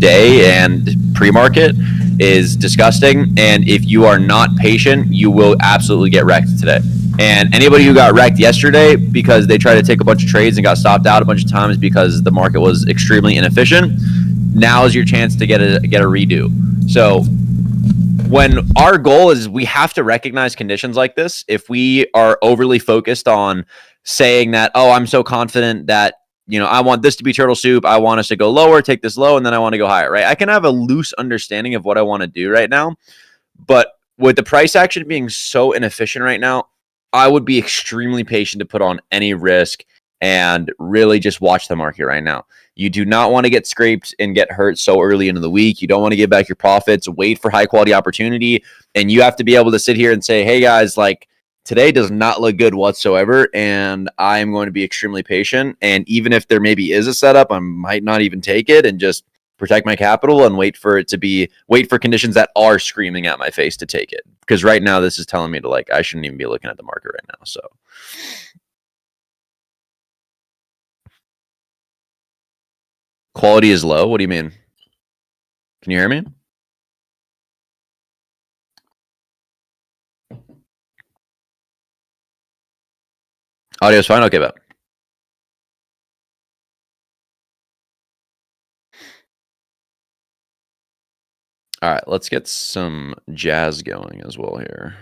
day and pre-market is disgusting. And if you are not patient, you will absolutely get wrecked today. And anybody who got wrecked yesterday because they tried to take a bunch of trades and got stopped out a bunch of times because the market was extremely inefficient, now is your chance to get a redo. So when our goal is, we have to recognize conditions like this. If we are overly focused on saying that, oh, I'm so confident that, you know, I want this to be turtle soup, I want us to go lower, take this low, and then I want to go higher, right? I can have a loose understanding of what I want to do right now, but with the price action being so inefficient right now, I would be extremely patient to put on any risk and really just watch the market right now. You do not want to get scraped and get hurt so early into the week. You don't want to give back your profits, wait for high quality opportunity. And you have to be able to sit here and say, hey guys, like, today does not look good whatsoever, and I'm going to be extremely patient. And even if there maybe is a setup, I might not even take it and just protect my capital and wait for conditions that are screaming at my face to take it. Because right now, this is telling me to, like, I shouldn't even be looking at the market right now. So quality is low. What do you mean? Can you hear me? Audio's fine. Okay, bet. All right, let's get some jazz going as well here.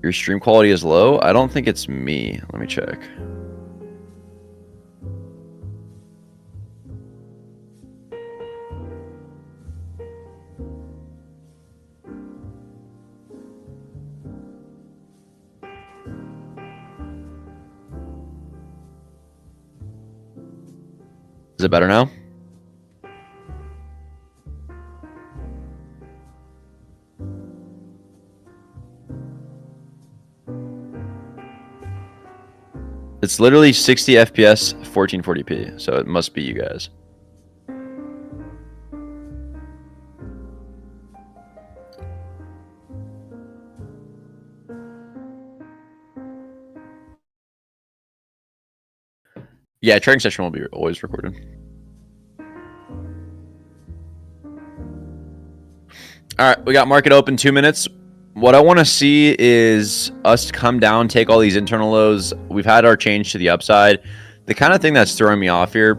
Your stream quality is low? I don't think it's me. Let me check. Is it better now? It's literally 60 FPS, 1440p, so it must be you guys. Yeah, trading session will be always recorded. All right, we got market open 2 minutes. What I want to see is us come down, take all these internal lows. We've had our change to the upside. The kind of thing that's throwing me off here,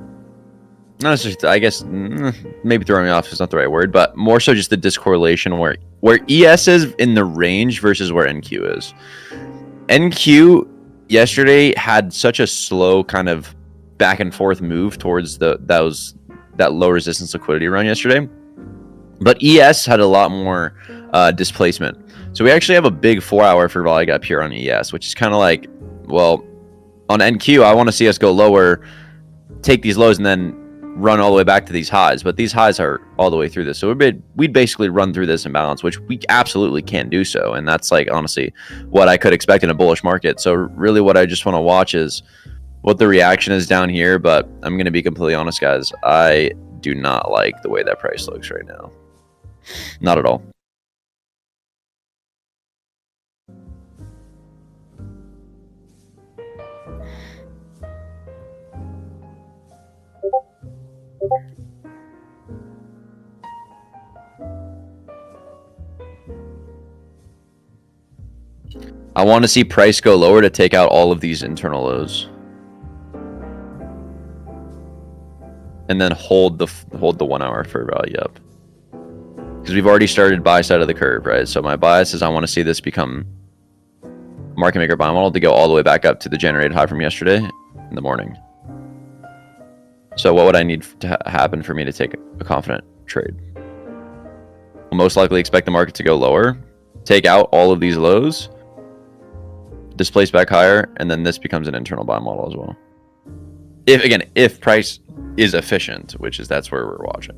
not necessarily, I guess, maybe throwing me off is not the right word, but more so just the discorrelation where ES is in the range versus where NQ is. NQ yesterday had such a slow kind of back and forth move towards that low resistance liquidity run yesterday. But ES had a lot more displacement. So we actually have a big 4-hour for volley gap here on ES, which is kind of like, well, on NQ, I want to see us go lower, take these lows, and then run all the way back to these highs. But these highs are all the way through this. So we'd basically run through this imbalance, which we absolutely can't do so. And that's, like, honestly what I could expect in a bullish market. So really what I just want to watch is what the reaction is down here. But I'm going to be completely honest, guys. I do not like the way that price looks right now. Not at all. I want to see price go lower to take out all of these internal lows. And then hold the 1 hour fair value up. Because we've already started buy side of the curve, right? So my bias is I want to see this become market maker buy model to go all the way back up to the generated high from yesterday in the morning. So what would I need to happen for me to take a confident trade? We'll most likely expect the market to go lower, take out all of these lows, displace back higher, and then this becomes an internal buy model as well. If price is efficient, that's where we're watching.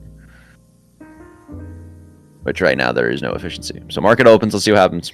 Which right now there is no efficiency. So market opens, let's see what happens.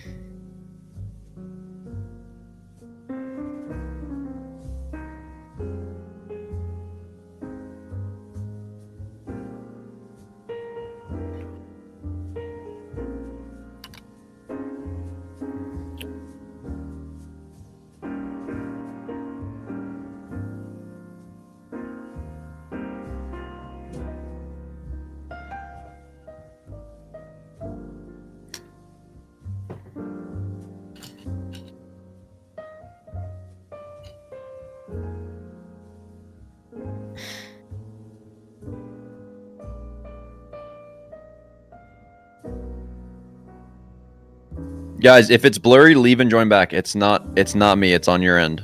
Guys, if it's blurry, leave and join back. It's not me. It's on your end.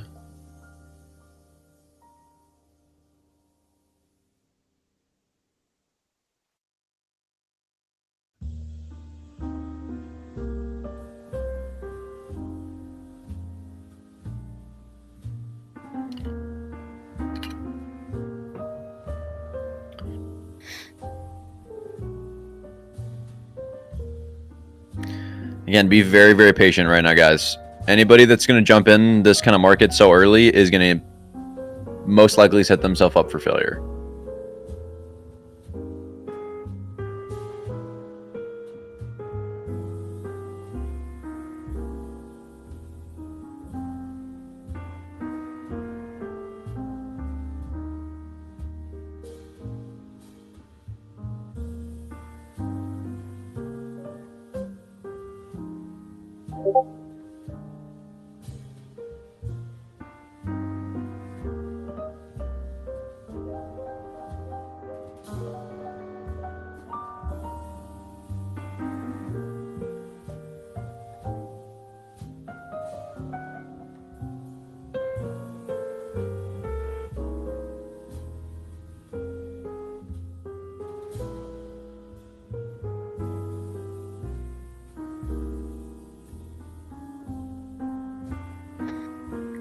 Again, be very, very patient right now, guys. Anybody that's going to jump in this kind of market so early is going to most likely set themselves up for failure.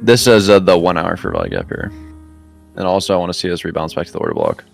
This is the 1 hour for value gap here. And also I want to see us rebalance back to the order block.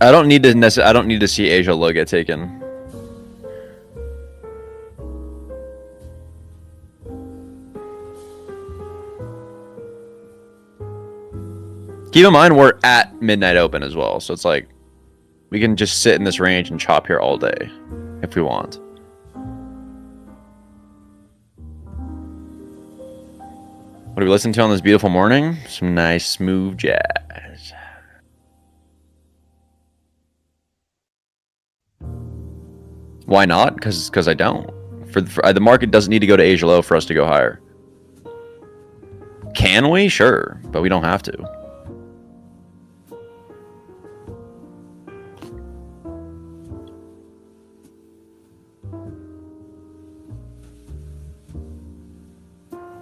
I don't need to see Asia low get taken. Keep in mind we're at midnight open as well, so it's like we can just sit in this range and chop here all day if we want. What are we listening to on this beautiful morning? Some nice smooth jazz. Why not? Because I don't. For the market doesn't need to go to Asia low for us to go higher. Can we? Sure, but we don't have to.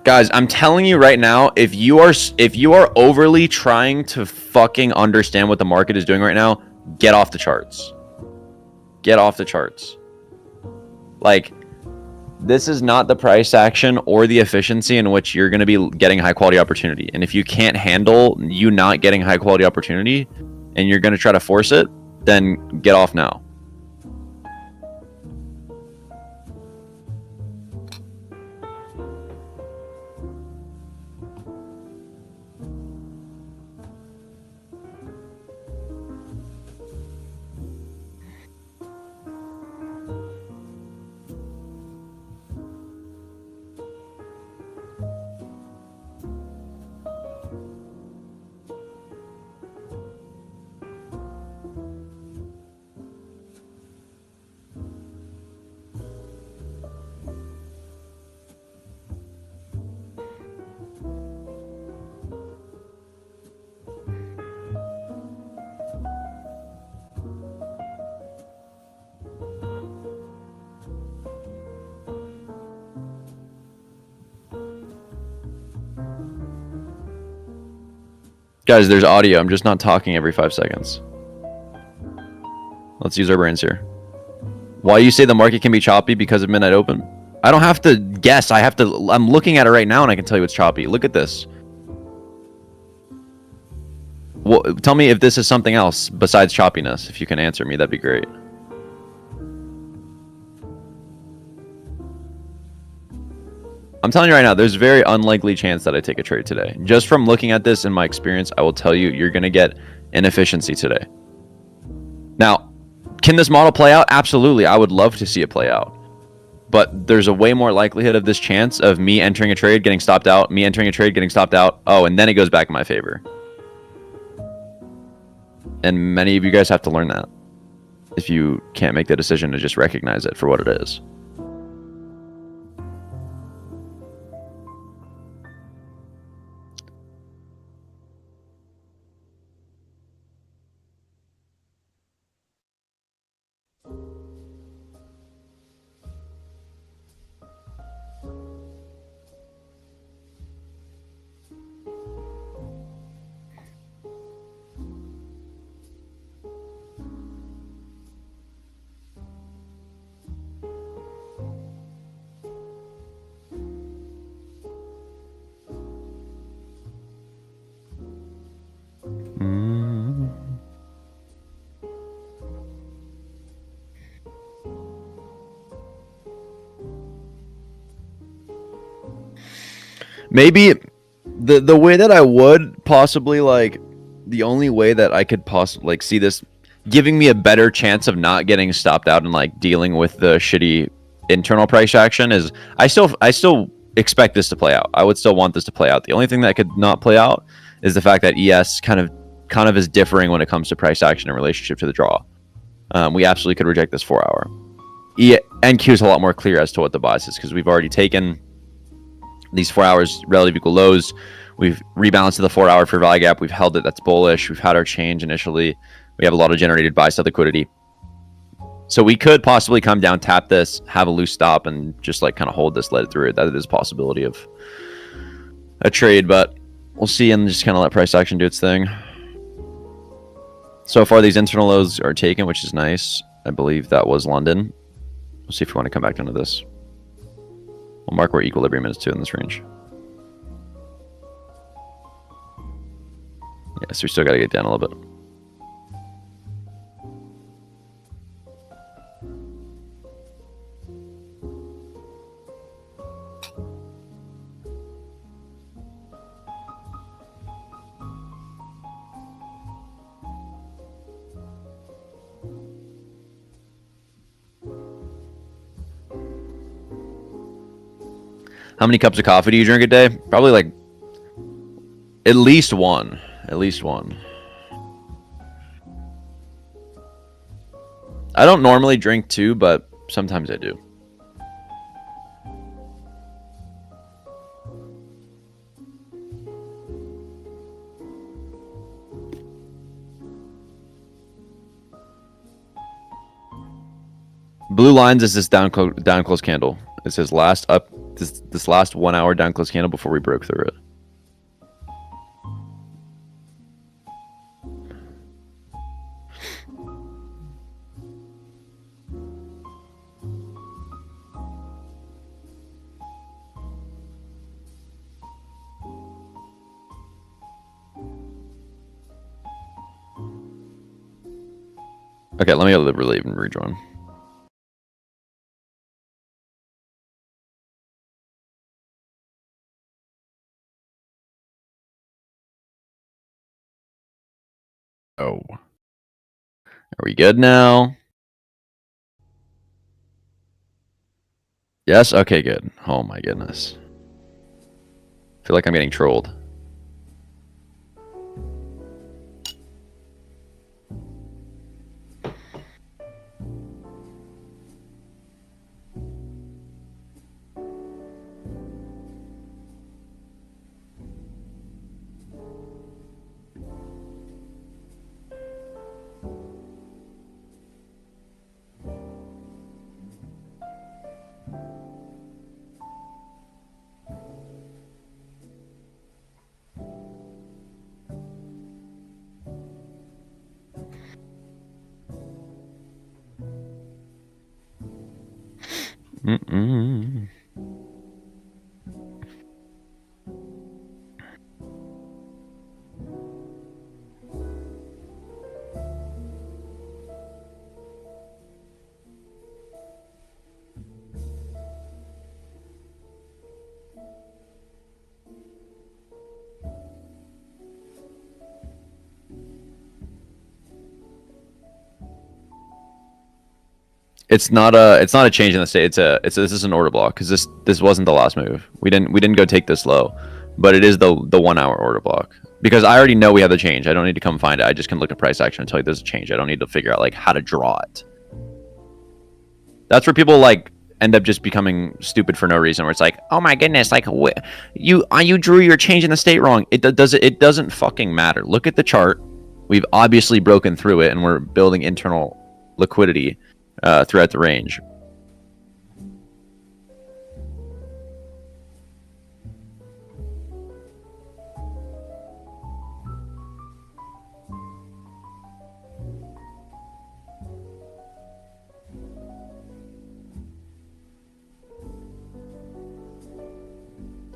Guys, I'm telling you right now, if you are overly trying to fucking understand what the market is doing right now, get off the charts. Get off the charts. Like, this is not the price action or the efficiency in which you're going to be getting high quality opportunity. And if you can't handle you not getting high quality opportunity and you're going to try to force it, then get off now. Guys, there's audio. I'm just not talking every 5 seconds. Let's use our brains here. Why you say the market can be choppy because of midnight open? I don't have to guess. I'm looking at it right now and I can tell you it's choppy. Look at this. Well, tell me if this is something else besides choppiness. If you can answer me, that'd be great. I'm telling you right now, there's a very unlikely chance that I take a trade today. Just from looking at this in my experience, I will tell you, you're going to get inefficiency today. Now, can this model play out? Absolutely. I would love to see it play out. But there's a way more likelihood of this chance of me entering a trade, getting stopped out, me entering a trade, getting stopped out. Oh, and then it goes back in my favor. And many of you guys have to learn that if you can't make the decision to just recognize it for what it is. Maybe the way that I would possibly like, the only way that I could possibly like see this giving me a better chance of not getting stopped out and like dealing with the shitty internal price action is I still expect this to play out. I would still want this to play out. The only thing that could not play out is the fact that ES kind of is differing when it comes to price action in relationship to the draw. We absolutely could reject this 4 hour. NQ is a lot more clear as to what the bias is because we've already taken these 4 hours relative equal lows. We've rebalanced to the 4 hour for value gap. We've held it. That's bullish. We've had our change initially. We have a lot of generated buy side liquidity. So we could possibly come down, tap this, have a loose stop, and just like kind of hold this, let it through. That is a possibility of a trade, but we'll see and just kind of let price action do its thing. So far, these internal lows are taken, which is nice. I believe that was London. We'll see if we want to come back down to this. We'll mark where equilibrium is too in this range. Yeah, so we still got to get down a little bit. How many cups of coffee do you drink a day? Probably like at least one. At least one. I don't normally drink two, but sometimes I do. Blue lines is this down close candle. It says last up this last 1 hour down close candle before we broke through it. Okay, let me go to the relieve and rejoin. Oh. Are we good now? Yes? Okay, good. Oh my goodness. I feel like I'm getting trolled. Mm-mm. It's not a change in the state. This is an order block because this wasn't the last move. We didn't go take this low, but it is the 1 hour order block because I already know we have the change. I don't need to come find it. I just can look at price action and tell you there's a change. I don't need to figure out like how to draw it. That's where people like end up just becoming stupid for no reason. Where it's like, oh my goodness, like you drew your change in the state wrong. It doesn't fucking matter. Look at the chart. We've obviously broken through it, and we're building internal liquidity throughout the range.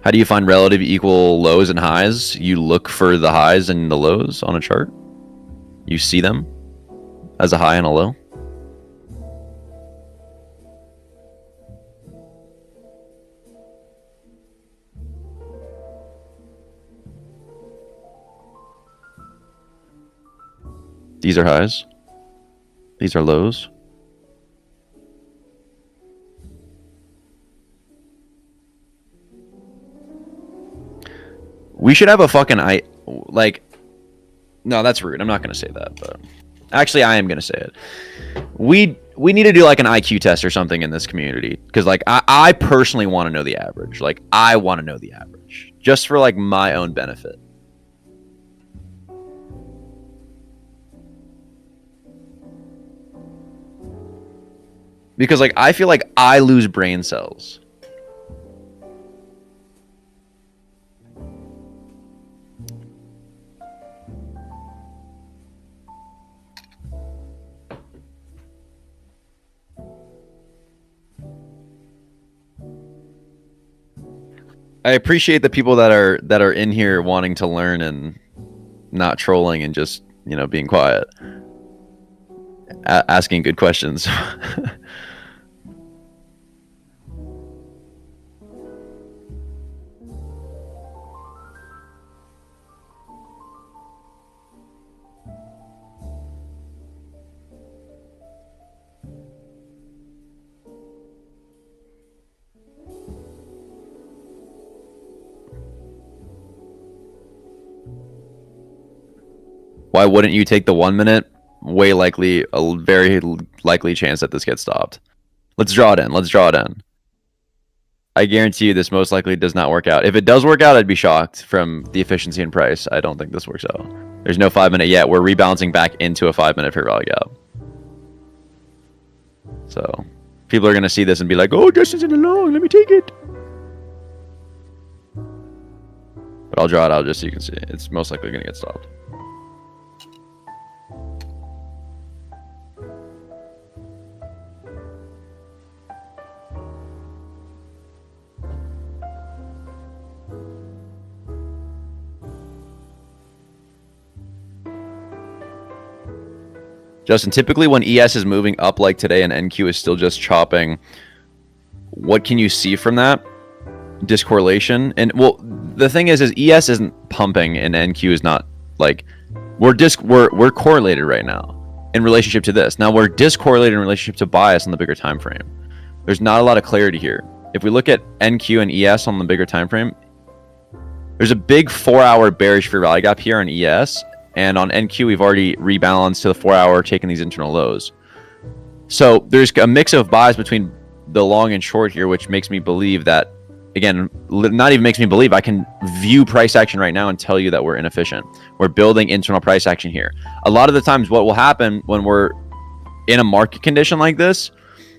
How do you find relative equal lows and highs? You look for the highs and the lows on a chart. You see them as a high and a low. These are highs. These are lows. We should have a fucking no, that's rude. I'm not gonna say that, but actually I am gonna say it. We need to do like an IQ test or something in this community because like I personally want to know the average. Like I want to know the average just for like my own benefit. Because like I feel like I lose brain cells. I appreciate the people that are in here wanting to learn and not trolling and just, being quiet. Asking good questions. Why wouldn't you take the 1 minute? A very likely chance that this gets stopped. Let's draw it in. I guarantee you this most likely does not work out. If it does work out, I'd be shocked from the efficiency and price. I don't think this works out. There's no 5 minute yet. We're rebalancing back into a 5 minute fair value gap. So people are going to see this and be like, oh, Justin's in the long. Let me take it. But I'll draw it out just so you can see. It's most likely going to get stopped. Justin, typically when ES is moving up like today and NQ is still just chopping, what can you see from that? Discorrelation. And well, the thing is ES isn't pumping and NQ is not like we're correlated right now in relationship to this. Now we're discorrelated in relationship to bias on the bigger time frame. There's not a lot of clarity here. If we look at NQ and ES on the bigger time frame, there's a big 4 hour bearish fair value gap here on ES. And on NQ, we've already rebalanced to the 4 hour, taking these internal lows. So there's a mix of bias between the long and short here, which makes me believe that, again, not even makes me believe, I can view price action right now and tell you that we're inefficient. We're building internal price action here. A lot of the times what will happen when we're in a market condition like this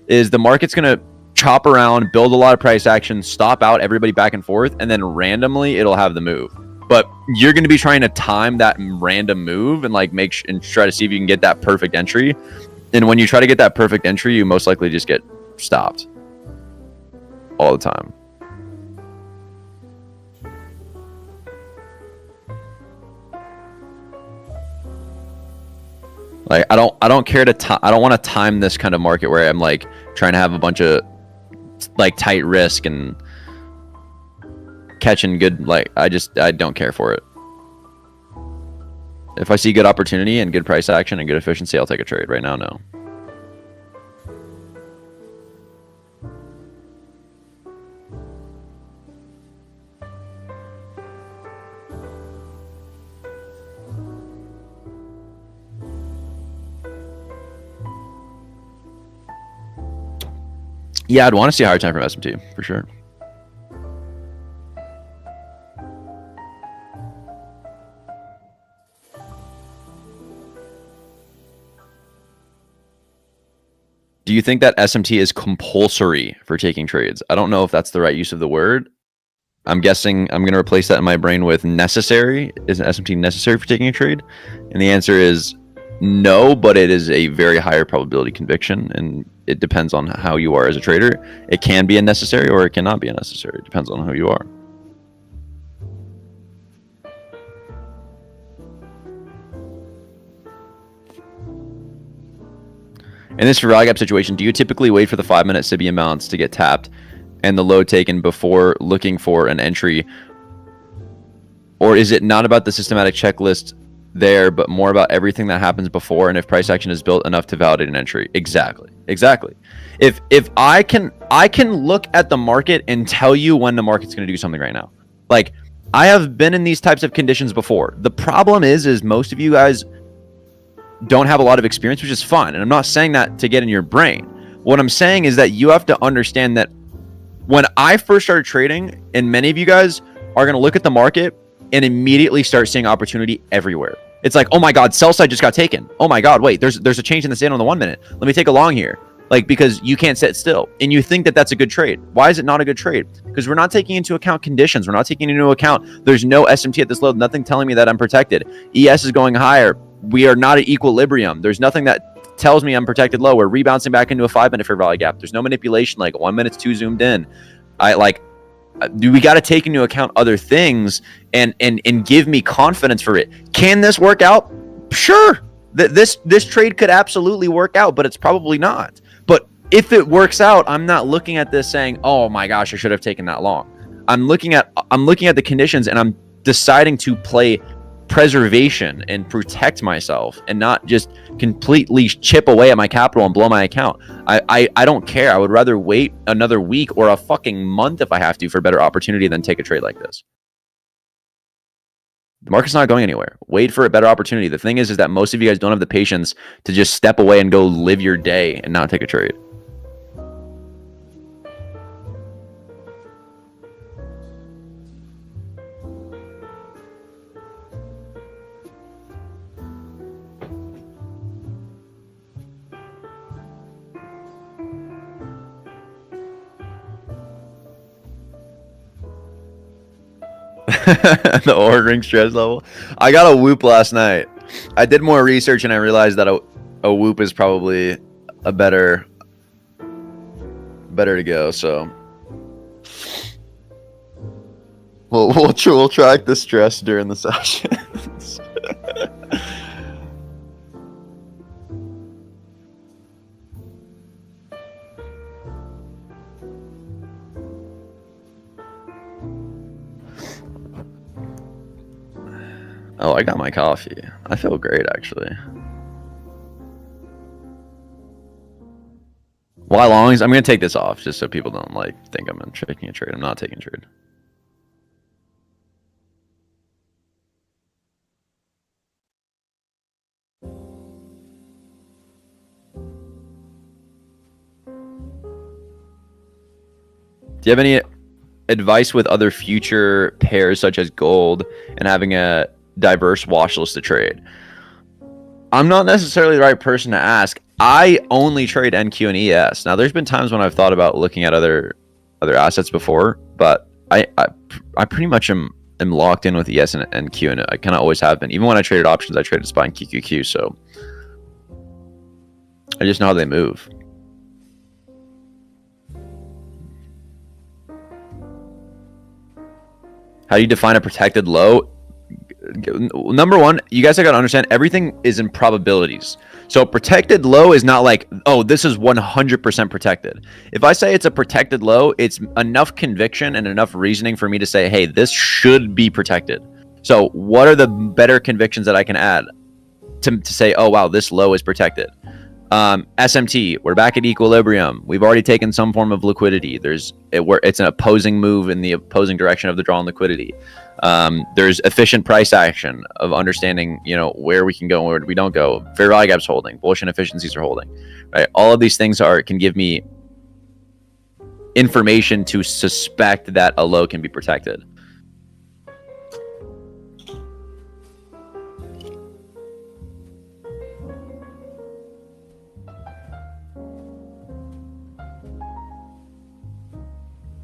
is the market's going to chop around, build a lot of price action, stop out everybody back and forth, and then randomly it'll have the move. But you're going to be trying to time that random move and like and try to see if you can get that perfect entry. And when you try to get that perfect entry, you most likely just get stopped. all the time. Like I don't care to I don't want to time this kind of market where I'm like trying to have a bunch of like tight risk and catching good, like I don't care for it. If I see good opportunity and good price action and good efficiency, I'll take a trade. Right now, no. Yeah, I'd want to see a higher time from SMT for sure. Do you think that SMT is compulsory for taking trades? I don't know if that's the right use of the word. I'm guessing I'm going to replace that in my brain with necessary. Is an SMT necessary for taking a trade? And the answer is no, but it is a very higher probability conviction, and it depends on how you are as a trader. It can be a necessary or it cannot be a necessary. It depends on who you are. In this value gap situation, do you typically wait for the 5-minute SIBI amounts to get tapped and the low taken before looking for an entry? Or is it not about the systematic checklist there, but more about everything that happens before and if price action is built enough to validate an entry? Exactly. If I can look at the market and tell you when the market's going to do something right now. Like, I have been in these types of conditions before. The problem is most of you guys don't have a lot of experience, which is fun. And I'm not saying that to get in your brain. What I'm saying is that you have to understand that when I first started trading, and many of you guys are going to look at the market and immediately start seeing opportunity everywhere. It's like, oh my God, sell side just got taken. Oh my God, wait, there's a change in the stand on the 1 minute. Let me take a long here. Like, because you can't sit still and you think that that's a good trade. Why is it not a good trade? Because we're not taking into account conditions. We're not taking into account there's no SMT at this low, nothing telling me that I'm protected. ES is going higher. We are not at equilibrium. There's nothing that tells me I'm protected low. We're rebouncing back into a 5-minute fair value gap. There's no manipulation, like 1 minute's too zoomed in. We got to take into account other things and give me confidence for it. Can this work out? Sure. This trade could absolutely work out, but it's probably not. But if it works out, I'm not looking at this saying, "Oh my gosh, I should have taken that long." I'm looking at the conditions and I'm deciding to play preservation and protect myself and not just completely chip away at my capital and blow my account. I don't care. I would rather wait another week or a fucking month if I have to for a better opportunity than take a trade like this. The market's not going anywhere. Wait for a better opportunity. The thing is that most of you guys don't have the patience to just step away and go live your day and not take a trade. The ordering stress level. I got a whoop last night. I did more research and I realized that a whoop is probably a better to go. So we'll track the stress during the sessions. Oh, I got my coffee. I feel great, actually. Why longs? I'm going to take this off just so people don't think I'm taking a trade. I'm not taking a trade. Do you have any advice with other future pairs such as gold and having a diverse watch list to trade? I'm not necessarily the right person to ask. I only trade NQ and ES. Now, there's been times when I've thought about looking at other assets before, but I pretty much am locked in with ES and NQ, and I kind of always have been. Even when I traded options, I traded SPY and QQQ, so I just know how they move. How do you define a protected low? Number one, you guys have got to understand everything is in probabilities. So protected low is not like, oh, this is 100% protected. If I say it's a protected low, it's enough conviction and enough reasoning for me to say, hey, this should be protected. So what are the better convictions that I can add to say, oh, wow, this low is protected? SMT, we're back at equilibrium. We've already taken some form of liquidity. It's an opposing move in the opposing direction of the draw on liquidity. There's efficient price action of understanding, where we can go and where we don't go. Fair value gaps holding, bullish inefficiencies are holding, right? All of these things can give me information to suspect that a low can be protected.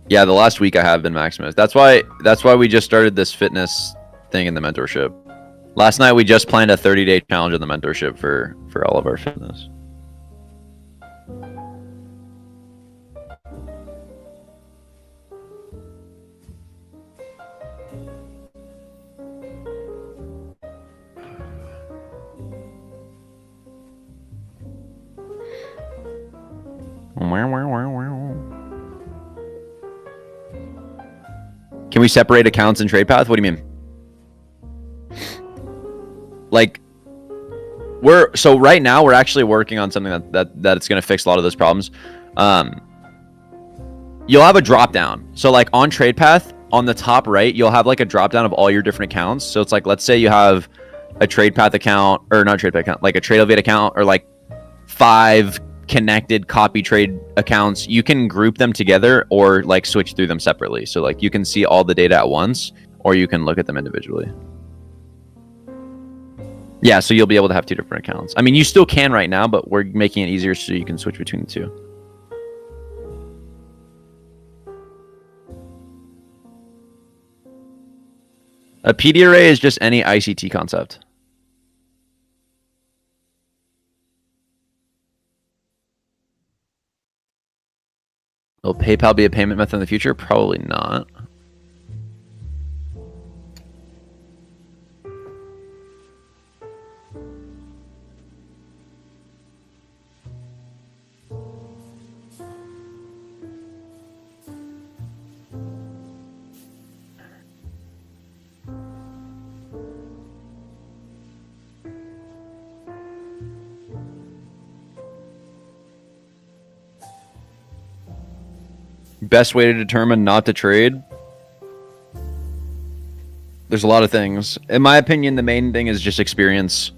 Yeah, the last week I have been Maximus. That's why we just started this fitness thing in the mentorship. Last night we just planned a 30-day challenge in the mentorship for all of our fitness. Can we separate accounts in TradePath? What do you mean? Like, right now we're actually working on something that's going to fix a lot of those problems. You'll have a drop down. So like on TradePath, on the top right, you'll have like a drop down of all your different accounts. So it's like, let's say you have a TradePath account, or not TradePath account, like a TradeOvate account, or like 5 connected copy trade accounts. You can group them together or like switch through them separately. So like you can see all the data at once, or you can look at them individually. Yeah, so you'll be able to have 2 different accounts. I mean, you still can right now, but we're making it easier so you can switch between the 2. A PD array is just any ICT concept. Will PayPal be a payment method in the future? Probably not. Best way to determine not to trade? There's a lot of things. In my opinion, the main thing is just experience.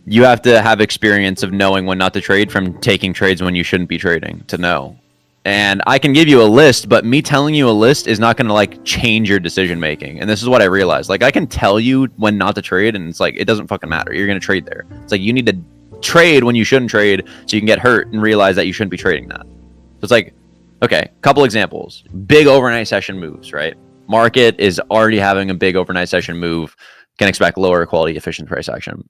You have to have experience of knowing when not to trade from taking trades when you shouldn't be trading to know. And I can give you a list, but me telling you a list is not going to like change your decision making. And this is what I realized. Like I can tell you when not to trade, and it's like it doesn't fucking matter. You're going to trade there. It's like you need to trade when you shouldn't trade so you can get hurt and realize that you shouldn't be trading that. So it's like, okay, couple examples. Big overnight session moves, right? Market is already having a big overnight session move. Can expect lower quality, efficient price action.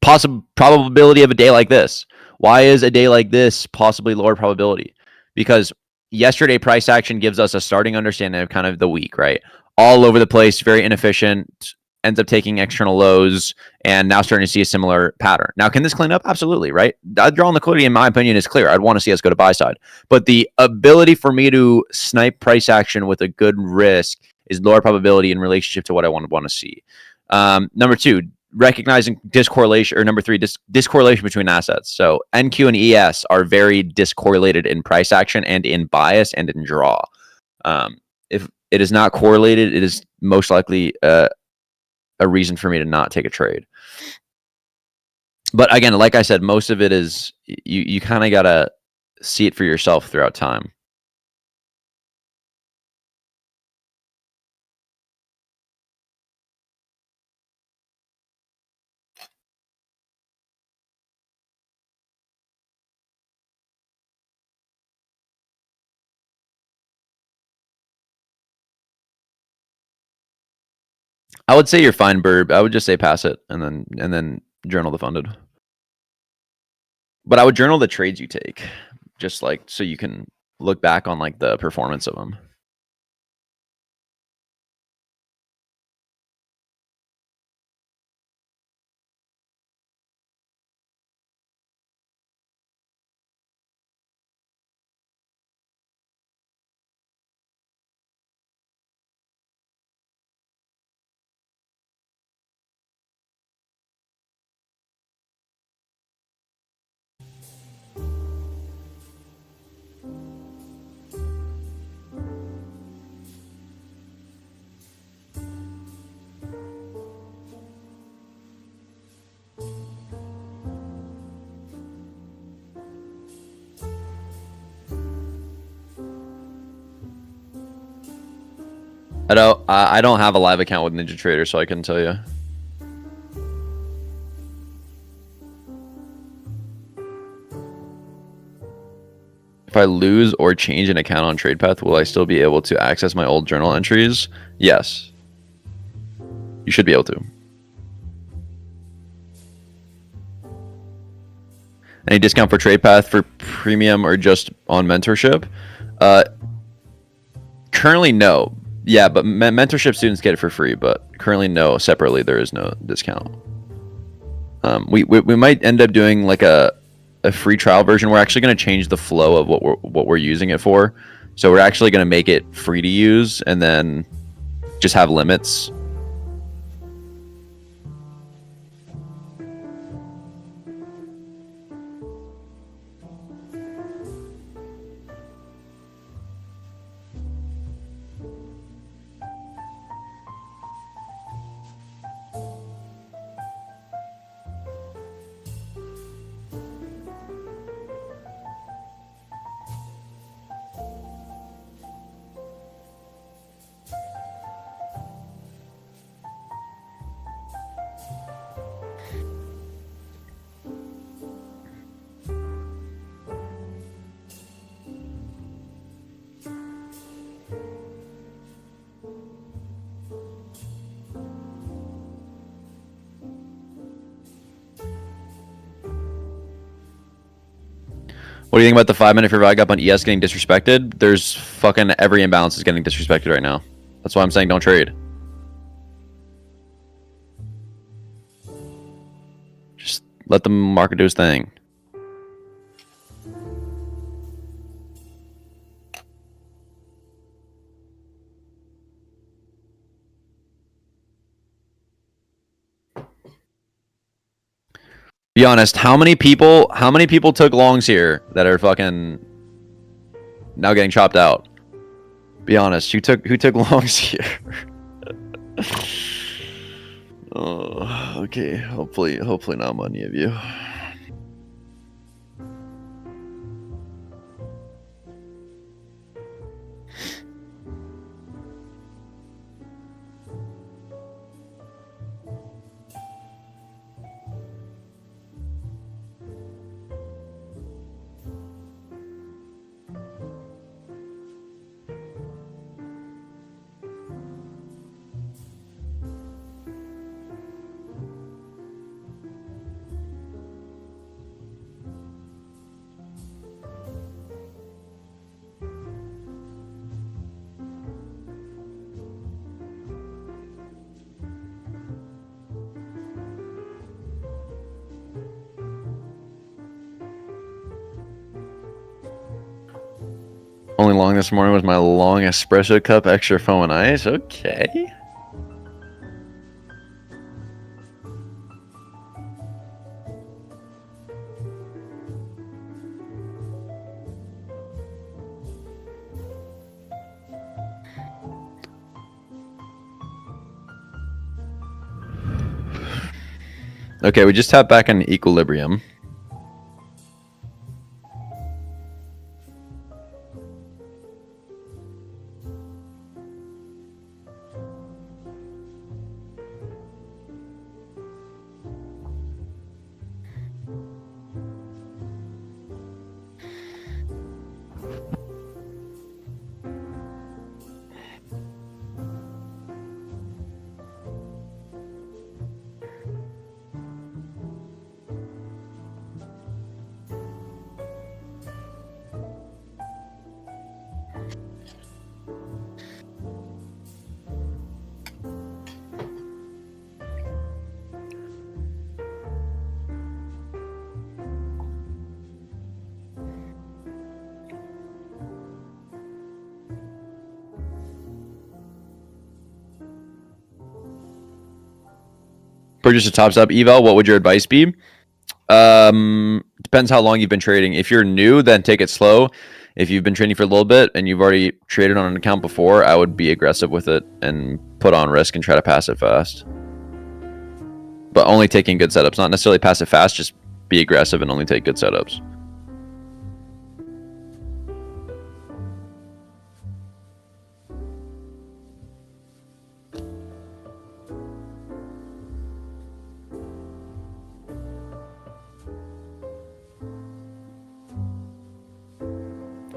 Probability of a day like this. Why is a day like this possibly lower probability? Because yesterday price action gives us a starting understanding of kind of the week, right? All over the place, very inefficient, ends up taking external lows, and now starting to see a similar pattern. Now, can this clean up? Absolutely, right? That draw on liquidity, in my opinion, is clear. I'd want to see us go to buy side. But the ability for me to snipe price action with a good risk is lower probability in relationship to what I want to see. Number 2, recognizing discorrelation, or number 3, discorrelation between assets. So NQ and ES are very discorrelated in price action and in bias and in draw. If it is not correlated, it is most likely a reason for me to not take a trade. But again, like I said, most of it is you kind of got to see it for yourself throughout time. I would say you're fine, Burb. I would just say pass it and then journal the funded. But I would journal the trades you take, just like so you can look back on like the performance of them. I don't have a live account with NinjaTrader, so I couldn't tell you. If I lose or change an account on TradePath, will I still be able to access my old journal entries? Yes. You should be able to. Any discount for TradePath for premium or just on mentorship? Currently, no. Yeah, but mentorship students get it for free, but currently, no. Separately, there is no discount. We might end up doing like a free trial version. We're actually going to change the flow of what we're using it for. So we're actually going to make it free to use and then just have limits. What do you think about the 5-minute for value up on ES getting disrespected? There's fucking every imbalance is getting disrespected right now. That's why I'm saying don't trade. Just let the market do its thing. Be honest, how many people took longs here that are fucking now getting chopped out? Be honest, who took longs here? Oh, okay. Hopefully not many of you. Only long this morning was my long espresso cup, extra foam and ice. Okay. Okay, we just tapped back in equilibrium. Purchase a tops up eval. What would your advice be? Depends how long you've been trading. If you're new, then take it slow. If you've been trading for a little bit and you've already traded on an account before, I would be aggressive with it and put on risk and try to pass it fast. But only taking good setups, not necessarily pass it fast, just be aggressive and only take good setups.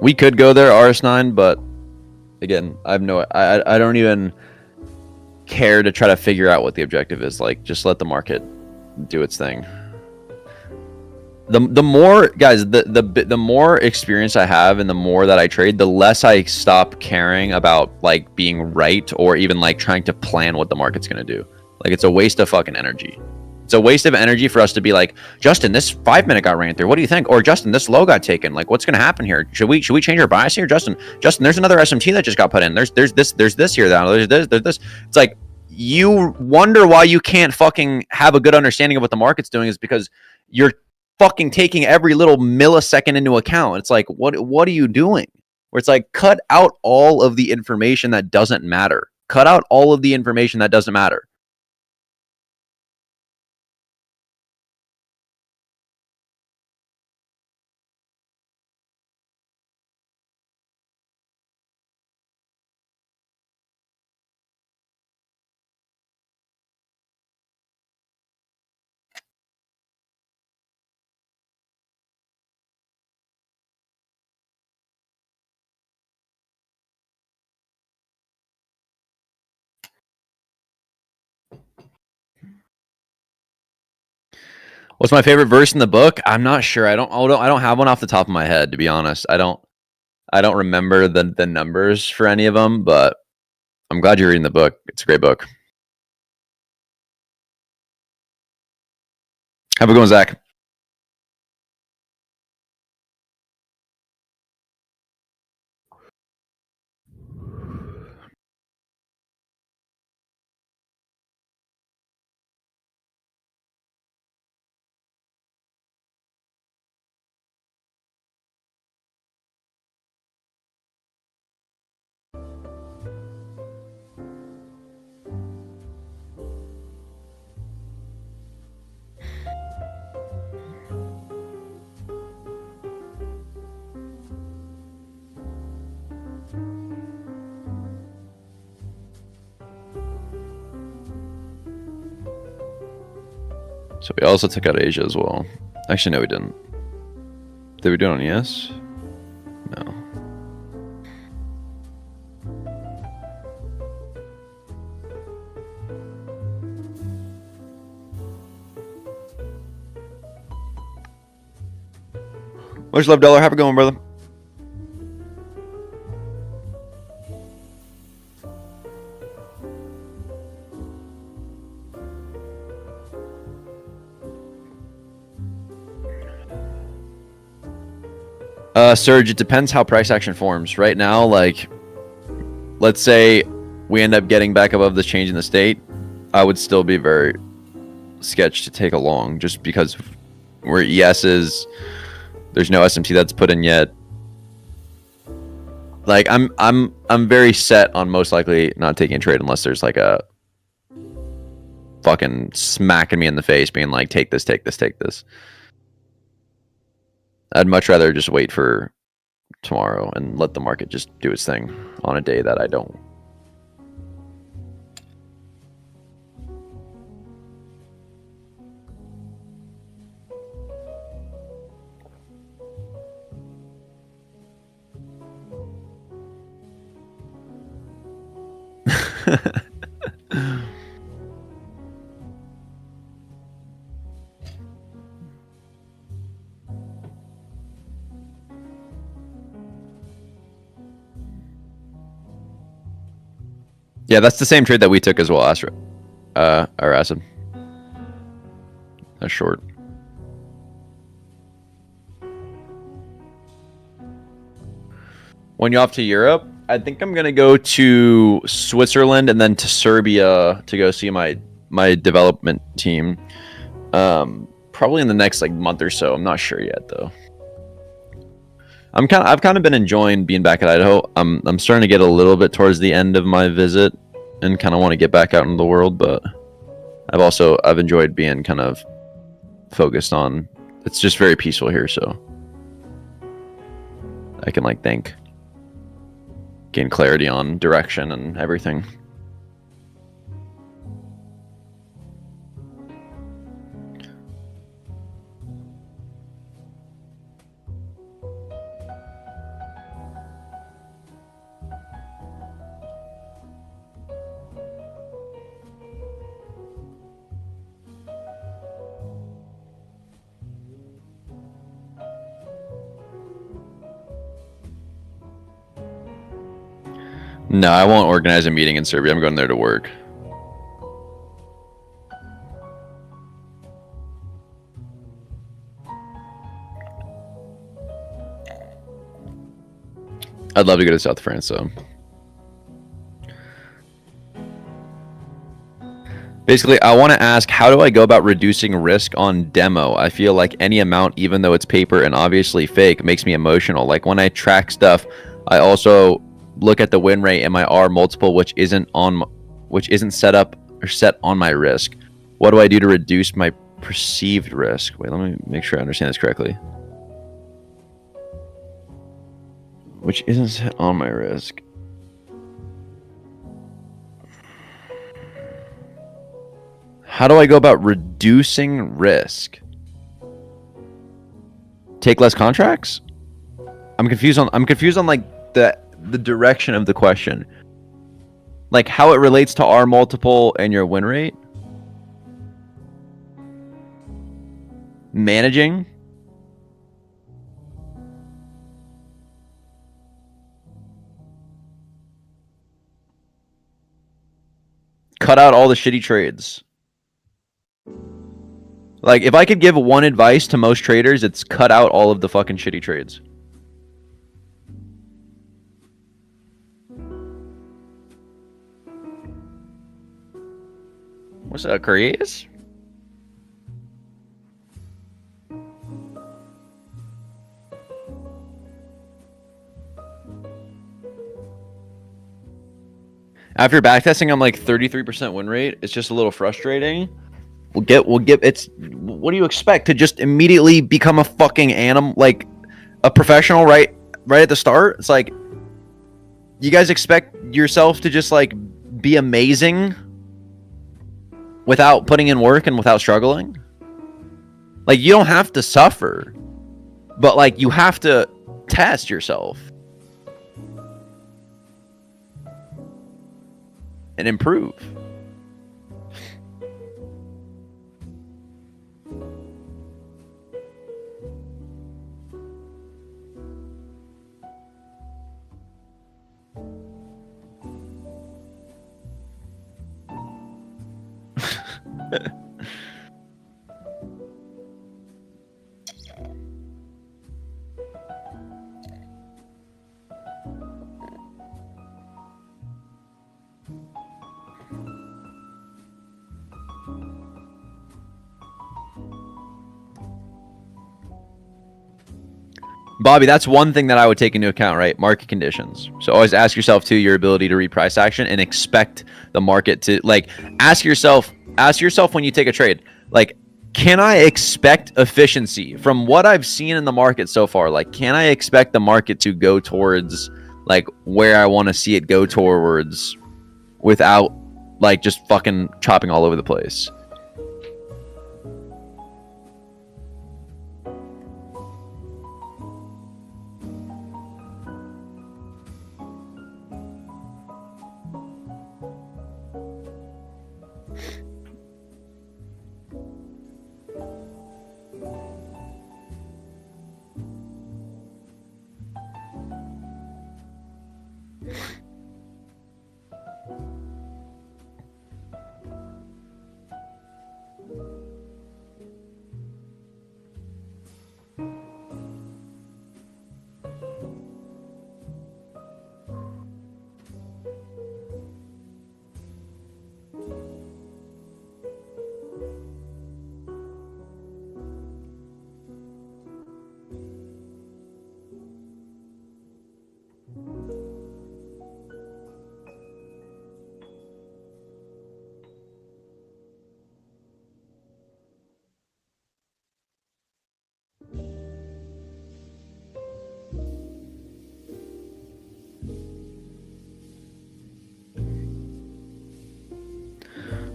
We could go there, RS9, but again, I don't even care to try to figure out what the objective is. Like, just let the market do its thing. The more guys, the more experience I have and the more that I trade, the less I stop caring about like being right or even like trying to plan what the market's gonna do. Like, it's a waste of fucking energy. It's a waste of energy for us to be like, Justin, this 5 minute got ran through. What do you think? Or Justin, this low got taken. Like, what's gonna happen here? Should we change our bias here, Justin? Justin, there's another SMT that just got put in. There's this here, there's this. It's like, you wonder why you can't fucking have a good understanding of what the market's doing is because you're fucking taking every little millisecond into account. It's like, what are you doing? Where it's like, cut out all of the information that doesn't matter. Cut out all of the information that doesn't matter. What's my favorite verse in the book? I'm not sure. I don't have one off the top of my head, to be honest. I don't remember the numbers for any of them, but I'm glad you're reading the book. It's a great book. Have a good one, Zach. So we also took out Asia as well. Actually, no, we didn't. Did we do it on ES? No. Much love, Dollar. Have a good one, brother. Surge, it depends how price action forms. Right now, like, let's say we end up getting back above this change in the state, I would still be very sketched to take along just because where ES is, there's no SMT that's put in yet. Like, I'm very set on most likely not taking a trade unless there's like a fucking smacking me in the face being like, take this. I'd much rather just wait for tomorrow and let the market just do its thing on a day that I don't. Yeah, that's the same trade that we took as well, Astra. Or Acid. That's short. When you're off to Europe, I think I'm gonna go to Switzerland and then to Serbia to go see my development team. Probably in the next like month or so. I'm not sure yet though. I've kind of been enjoying being back at Idaho. I'm starting to get a little bit towards the end of my visit and kind of want to get back out into the world, but I've enjoyed being kind of focused on. It's just very peaceful here, so I can like think, gain clarity on direction and everything. No, I won't organize a meeting in Serbia. I'm going there to work. I'd love to go to South France, though. Basically, I want to ask, how do I go about reducing risk on demo? I feel like any amount, even though it's paper and obviously fake, makes me emotional. Like when I track stuff, I also look at the win rate and my R multiple, which isn't set up or set on my risk. What do I do to reduce my perceived risk? Wait, let me make sure I understand this correctly. Which isn't set on my risk. How do I go about reducing risk? Take less contracts? I'm confused on like the direction of the question. Like how it relates to R multiple and your win rate? Managing? Cut out all the shitty trades. Like, if I could give one advice to most traders, it's cut out all of the fucking shitty trades. What's that, Curious? After backtesting, I'm like 33% win rate. It's just a little frustrating. We'll get it's what do you expect to just immediately become a fucking animal, like a professional right at the start? It's like you guys expect yourself to just like be amazing without putting in work and without struggling? Like you don't have to suffer, but like you have to test yourself and improve. Bobby, that's one thing that I would take into account, right? Market conditions. So always ask yourself too, your ability to read price action and expect the market to like ask yourself when you take a trade, like, can I expect efficiency from what I've seen in the market so far? Like, can I expect the market to go towards like where I want to see it go towards without like just fucking chopping all over the place?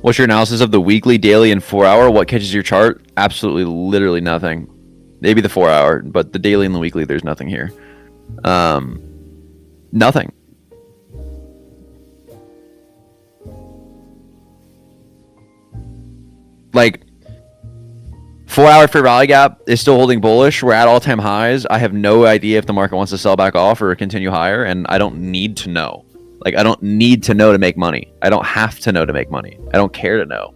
What's your analysis of the weekly, daily, and 4-hour? What catches your chart? Absolutely, literally nothing. Maybe the 4-hour, but the daily and the weekly, there's nothing here. Nothing. Like, 4-hour fair value gap is still holding bullish. We're at all-time highs. I have no idea if the market wants to sell back off or continue higher, and I don't need to know. Like, I don't need to know to make money. I don't have to know to make money. I don't care to know.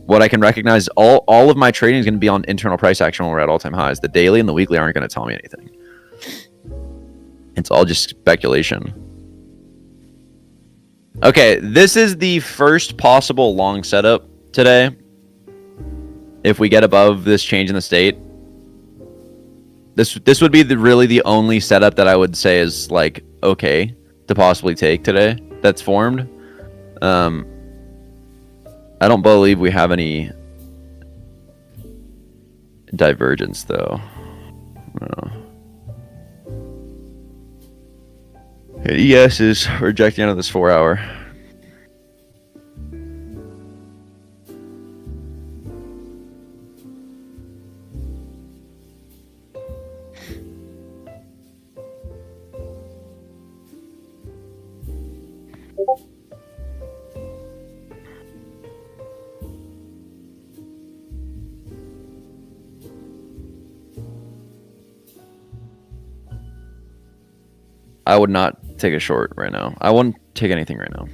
What I can recognize is all of my trading is going to be on internal price action when we're at all-time highs. The daily and the weekly aren't going to tell me anything. It's all just speculation. Okay, this is the first possible long setup today. If we get above this change in the state, this would be really the only setup that I would say is like okay to possibly take today that's formed. I don't believe we have any divergence though. No. ES is rejecting out of this 4 hour. I would not take a short right now. I wouldn't take anything right now.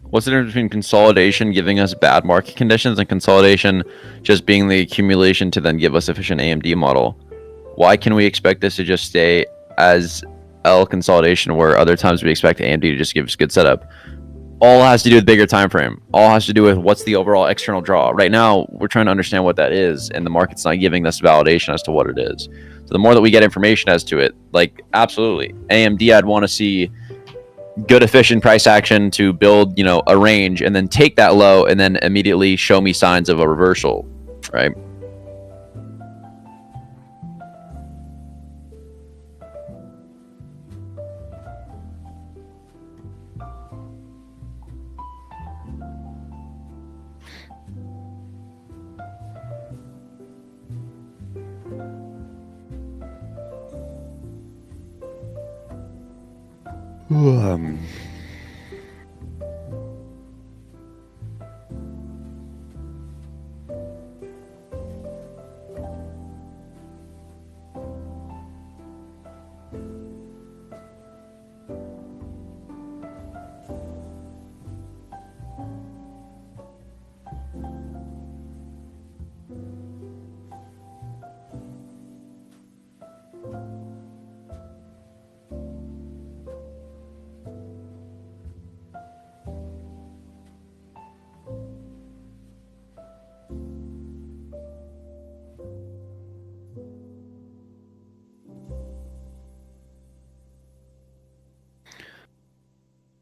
What's the difference between consolidation giving us bad market conditions and consolidation just being the accumulation to then give us efficient AMD model? Why can we expect this to just stay as L consolidation where other times we expect AMD to just give us good setup? All has to do with bigger time frame. All has to do with what's the overall external draw. Right now, we're trying to understand what that is, and the market's not giving us validation as to what it is. So the more that we get information as to it, like absolutely, AMD, I'd want to see good efficient price action to build, you know, a range and then take that low and then immediately show me signs of a reversal, right?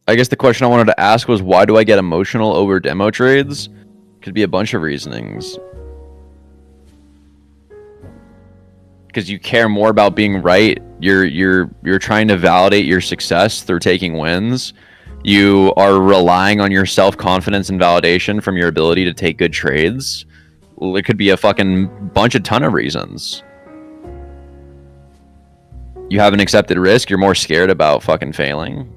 I guess the question I wanted to ask was, why do I get emotional over demo trades? Could be a bunch of reasonings. because you care more about being right. You're trying to validate your success through taking wins. You are relying on your self-confidence and validation from your ability to take good trades. Well, it could be a fucking ton of reasons. You haven't accepted risk. You're more scared about fucking failing.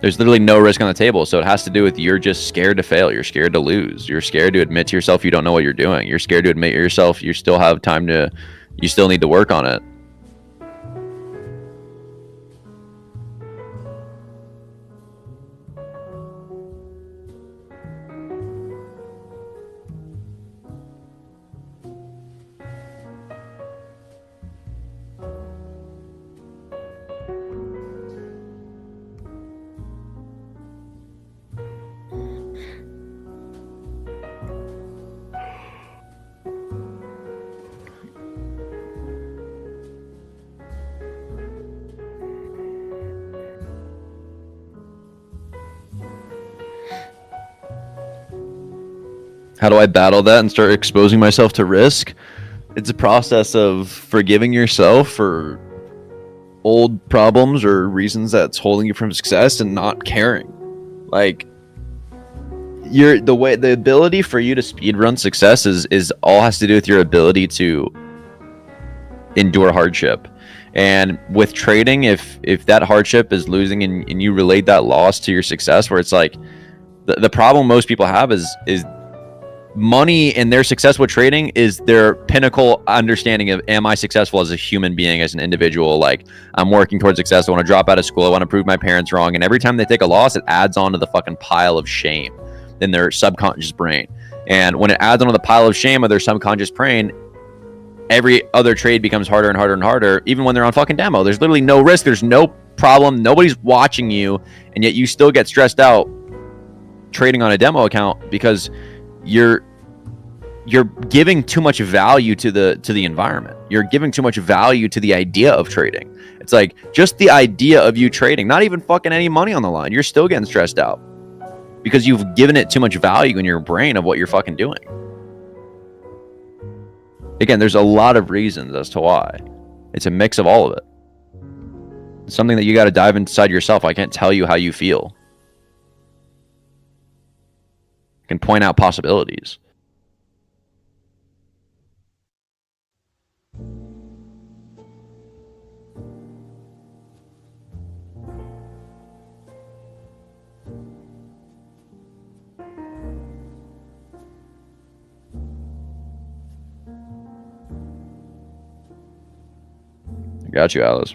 There's literally no risk on the table, so it has to do with you're just scared to fail. You're scared to lose. You're scared to admit to yourself you don't know what you're doing. You're scared to admit to yourself you still have time to, you still need to work on it. How do I battle that and start exposing myself to risk? It's a process of forgiving yourself for old problems or reasons that's holding you from success and not caring. Like, the ability for you to speedrun success is all has to do with your ability to endure hardship. And with trading, if that hardship is losing and you relate that loss to your success, where it's like the problem most people have is money and their success with trading is their pinnacle understanding of, am I successful as a human being, as an individual? Like, I'm working towards success. I want to drop out of school. I want to prove my parents wrong. And every time they take a loss, it adds on to the fucking pile of shame in their subconscious brain. And when it adds onto the pile of shame of their subconscious brain, every other trade becomes harder and harder and harder, even when they're on fucking demo. There's literally no risk. There's no problem. Nobody's watching you. And yet you still get stressed out trading on a demo account because you're giving too much value to the environment. You're giving too much value to the idea of trading. It's like just the idea of you trading, not even fucking any money on the line. You're still getting stressed out because you've given it too much value in your brain of what you're fucking doing. Again, there's a lot of reasons as to why. It's a mix of all of it. It's something that you got to dive inside yourself. I can't tell you how you feel. I can point out possibilities. Got you, Alice.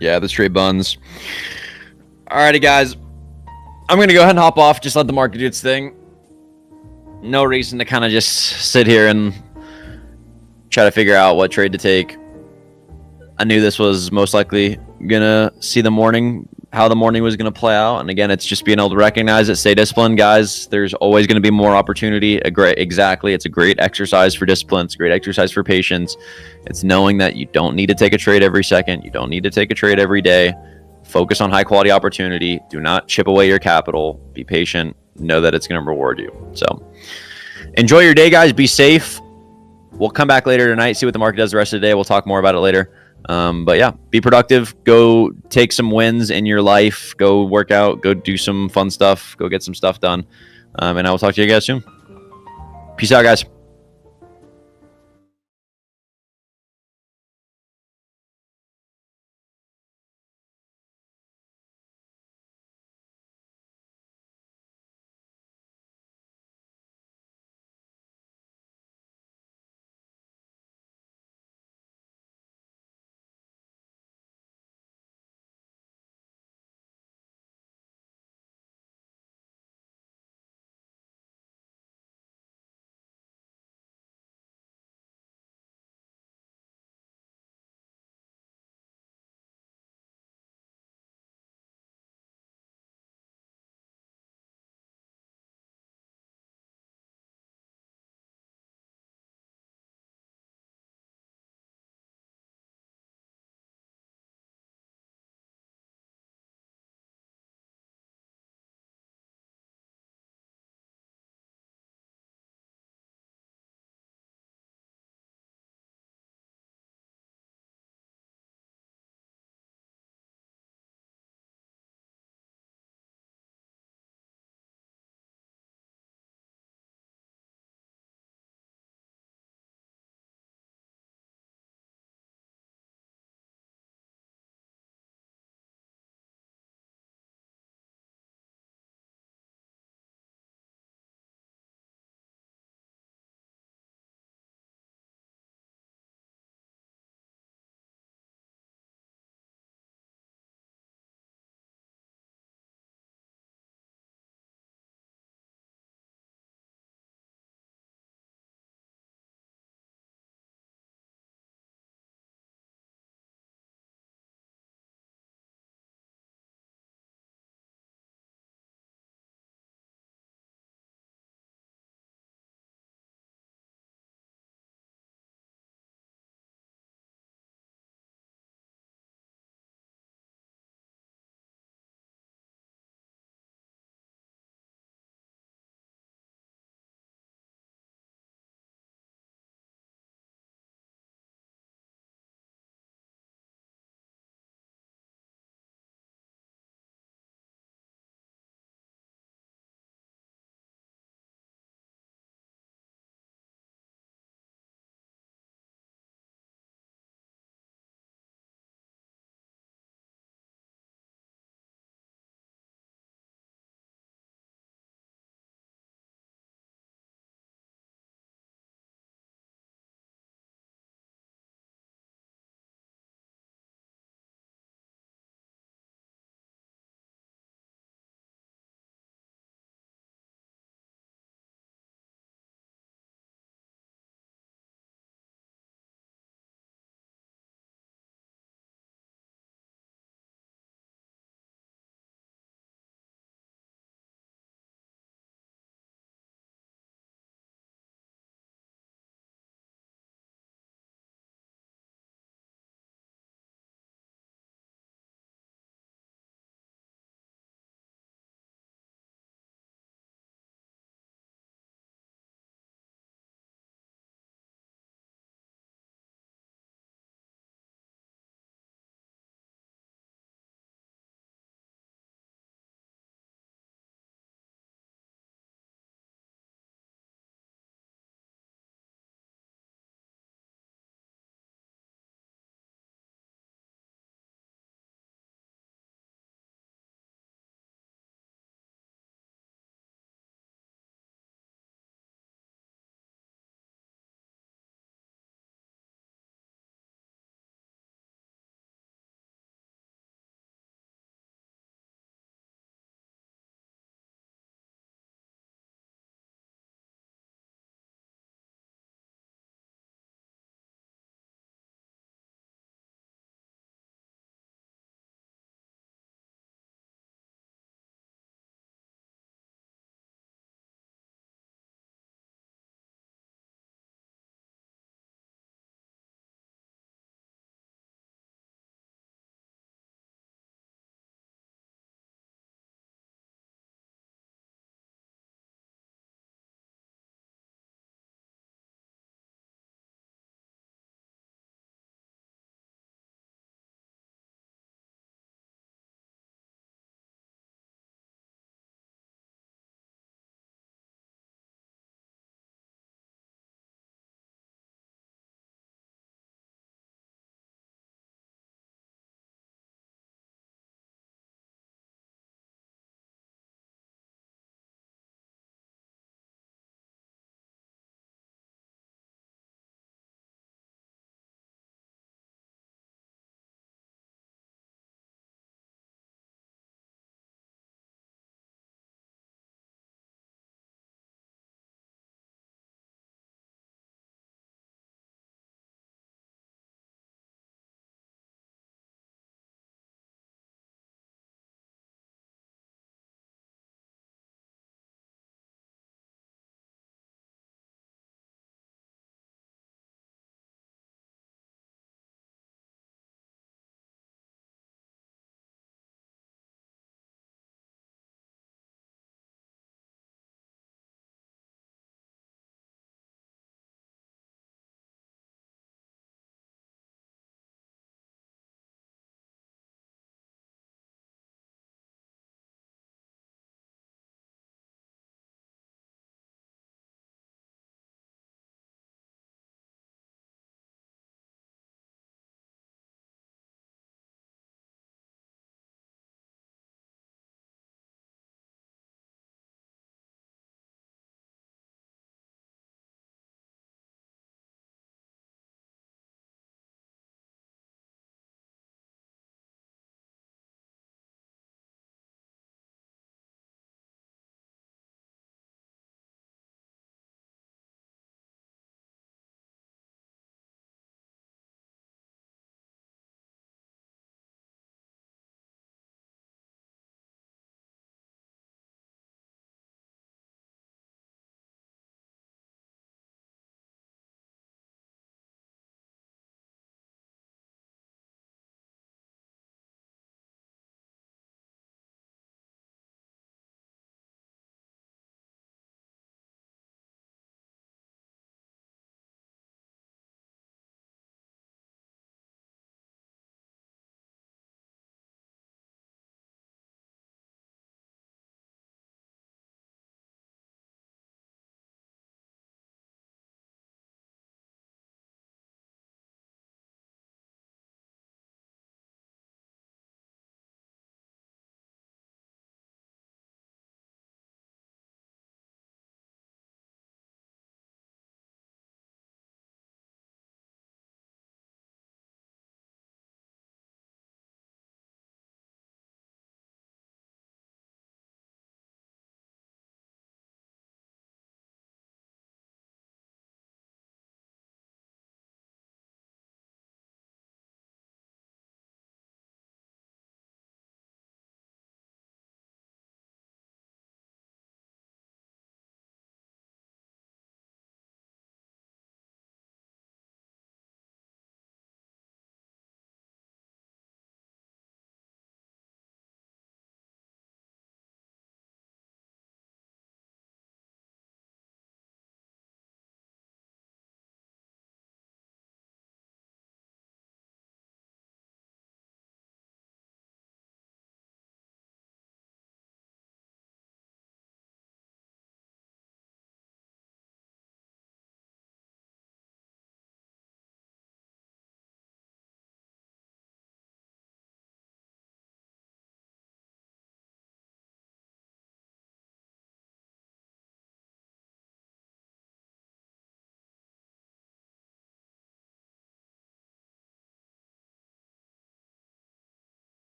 Yeah, the straight buns. Alrighty, guys. I'm going to go ahead and hop off. Just let the market do its thing. No reason to kind of just sit here and try to figure out what trade to take. I knew this was most likely going to see the morning, how the morning was going to play out. And again, it's just being able to recognize it, stay disciplined, guys. There's always going to be more opportunity. It's a great exercise for discipline. It's a great exercise for patience. It's knowing that you don't need to take a trade every second. You don't need to take a trade every day. Focus on high quality opportunity. Do not chip away your capital. Be patient. Know that it's going to reward you. So enjoy your day, guys. Be safe. We'll come back later tonight, see what the market does the rest of the day. We'll talk more about it later. But yeah, be productive. Go take some wins in your life. Go work out. Go do some fun stuff. Go get some stuff done. And I will talk to you guys soon. Peace out, guys.